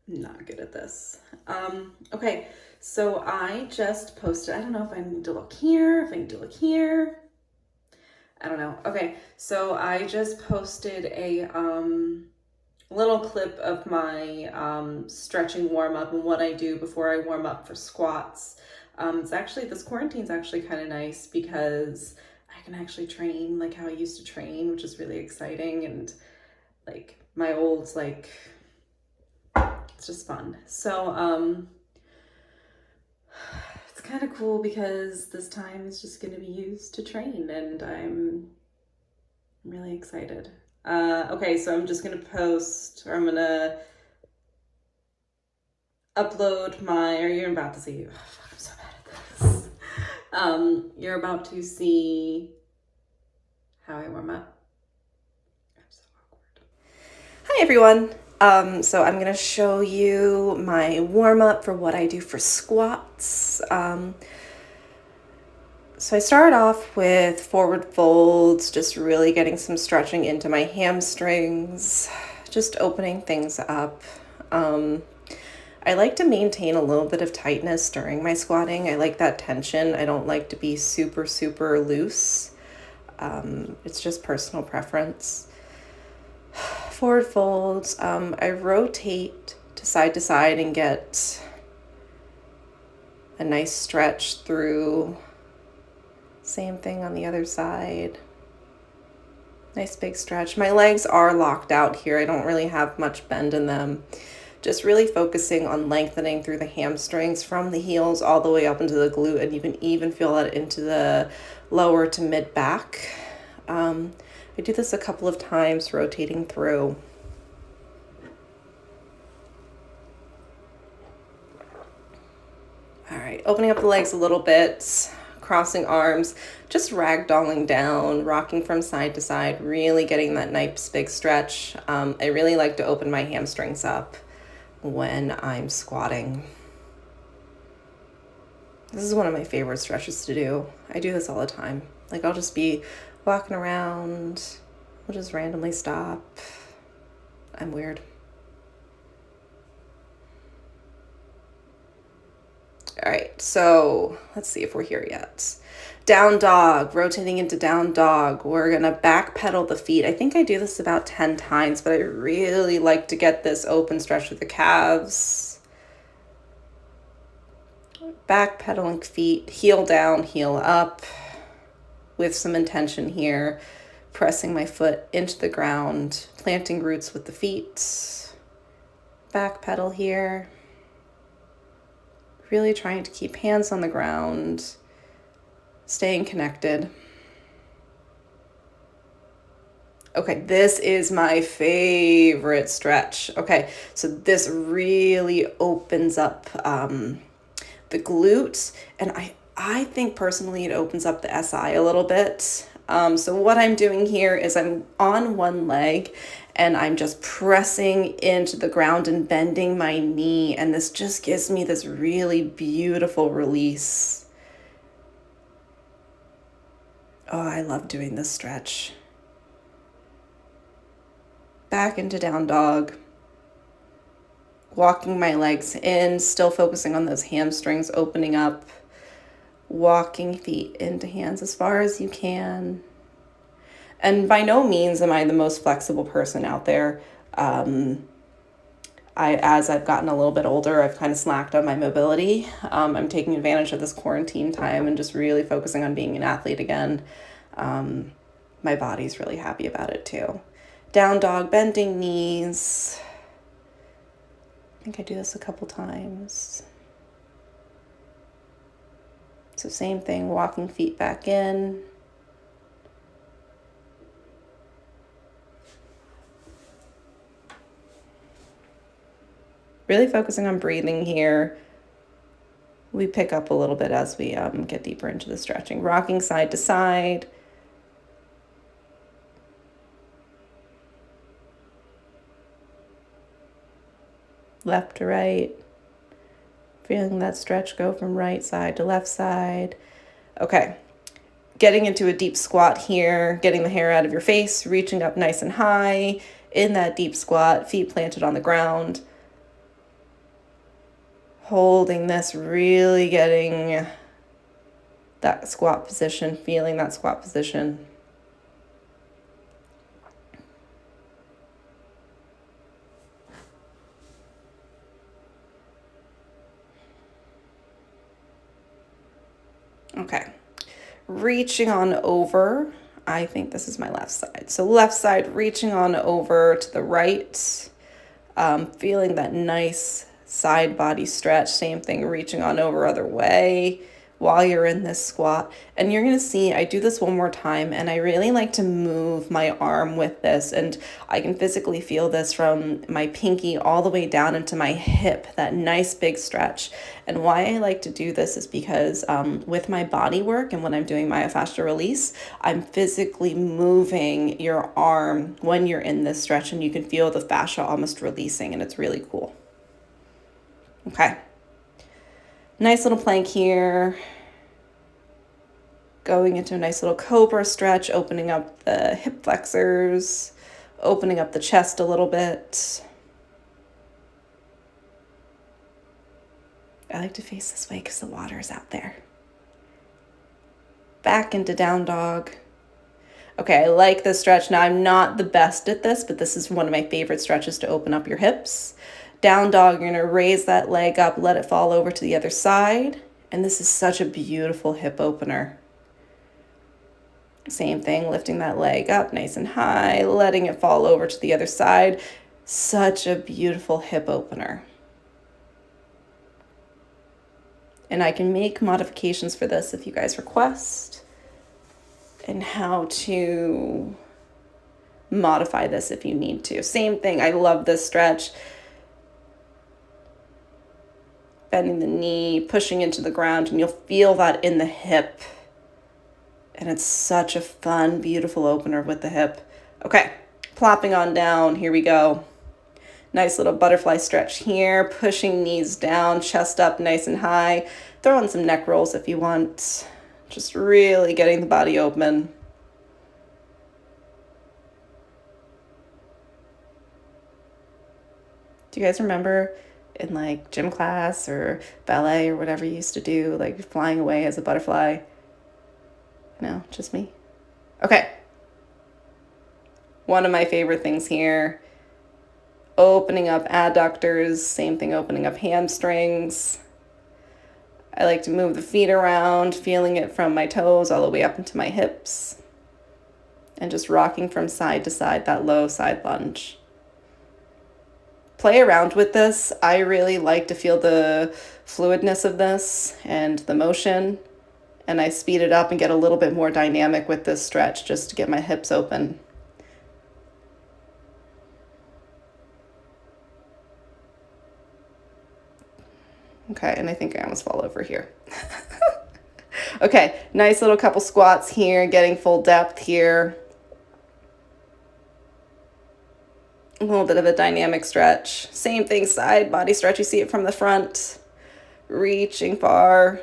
not good at this. Okay, so I just posted, I don't know if I need to look here, if I need to look here. I don't know. Okay, so I just posted a little clip of my stretching warm up and what I do before I warm up for squats. It's actually, this quarantine's actually kind of nice because I can actually train like how I used to train, which is really exciting. And like my old, like, it's just fun. So, it's kind of cool because this time is just going to be used to train and I'm really excited. Okay, so I'm just going to post, or I'm going to upload my, or you're about to see, oh, fuck, I'm so bad at this. You're about to see how I warm up. I'm so awkward. Hi everyone. So I'm gonna show you my warm up for what I do for squats. So I start off with forward folds, just really getting some stretching into my hamstrings, just opening things up. I like to maintain a little bit of tightness during my squatting. I like that tension. I don't like to be super, super loose. It's just personal preference. Forward folds, I rotate to side and get a nice stretch through. Same thing on the other side. Nice big stretch. My legs are locked out here. I don't really have much bend in them. Just really focusing on lengthening through the hamstrings from the heels all the way up into the glute, and you can even feel that into the lower to mid back. I do this a couple of times, rotating through. All right, opening up the legs a little bit, crossing arms, just ragdolling down, rocking from side to side, really getting that nice big stretch. I really like to open my hamstrings up when I'm squatting. This is one of my favorite stretches to do. I do this all the time. Like I'll just be walking around, I'll just randomly stop. I'm weird. All right, so let's see if we're here yet. Down dog, rotating into down dog. We're gonna back pedal the feet. I think I do this about 10 times, but I really like to get this open stretch with the calves. Back pedaling feet, heel down, heel up, with some intention here. Pressing my foot into the ground, planting roots with the feet. Back pedal here. Really trying to keep hands on the ground, staying connected. Okay, this is my favorite stretch. Okay, so this really opens up the glutes, and I think personally it opens up the SI a little bit. So what I'm doing here is I'm on one leg and I'm just pressing into the ground and bending my knee, and this just gives me this really beautiful release. Oh, I love doing this stretch. Back into down dog. Walking my legs in, still focusing on those hamstrings opening up. Walking feet into hands as far as you can. And by no means am I the most flexible person out there. As I've gotten a little bit older, I've kind of slacked on my mobility. I'm taking advantage of this quarantine time and just really focusing on being an athlete again. My body's really happy about it too. Down dog, bending knees. I think I do this a couple times. So same thing, walking feet back in. Really focusing on breathing here. We pick up a little bit as we get deeper into the stretching. Rocking side to side. Left to right. Feeling that stretch go from right side to left side. Okay. Getting into a deep squat here, getting the hair out of your face, reaching up nice and high in that deep squat, feet planted on the ground. Holding this, really getting that squat position, feeling that squat position. Okay, reaching on over. I think this is my left side. So left side, reaching on over to the right, feeling that nice side body stretch. Same thing, reaching on over other way while you're in this squat. And you're gonna see, I do this one more time, and I really like to move my arm with this, and I can physically feel this from my pinky all the way down into my hip, that nice big stretch. And why I like to do this is because with my body work and when I'm doing myofascial release, I'm physically moving your arm when you're in this stretch, and you can feel the fascia almost releasing, and it's really cool. Okay. Nice little plank here. Going into a nice little Cobra stretch, opening up the hip flexors, opening up the chest a little bit. I like to face this way because the water is out there. Back into down dog. Okay, I like this stretch. Now, I'm not the best at this, but this is one of my favorite stretches to open up your hips. Down dog, you're gonna raise that leg up, let it fall over to the other side. And this is such a beautiful hip opener. Same thing, lifting that leg up nice and high, letting it fall over to the other side. Such a beautiful hip opener. And I can make modifications for this if you guys request, and how to modify this if you need to. Same thing, I love this stretch. Bending the knee, pushing into the ground, and you'll feel that in the hip. And it's such a fun, beautiful opener with the hip. Okay, plopping on down, here we go. Nice little butterfly stretch here, pushing knees down, chest up nice and high. Throw in some neck rolls if you want. Just really getting the body open. Do you guys remember in like gym class or ballet or whatever you used to do, like flying away as a butterfly? No, just me? Okay. One of my favorite things here, opening up adductors, same thing, opening up hamstrings. I like to move the feet around, feeling it from my toes all the way up into my hips, and just rocking from side to side, that low side lunge. Play around with this. I really like to feel the fluidness of this and the motion, and I speed it up and get a little bit more dynamic with this stretch just to get my hips open. Okay, and I think I almost fall over here. Okay, nice little couple squats here, getting full depth here. A little bit of a dynamic stretch. Same thing, side body stretch. You see it from the front. Reaching far,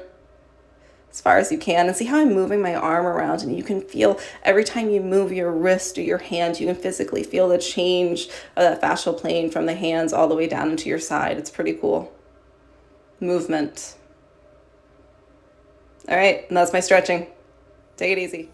as far as you can. And see how I'm moving my arm around, and you can feel every time you move your wrist or your hand, you can physically feel the change of that fascial plane from the hands all the way down into your side. It's pretty cool. Movement. All right, and that's my stretching. Take it easy.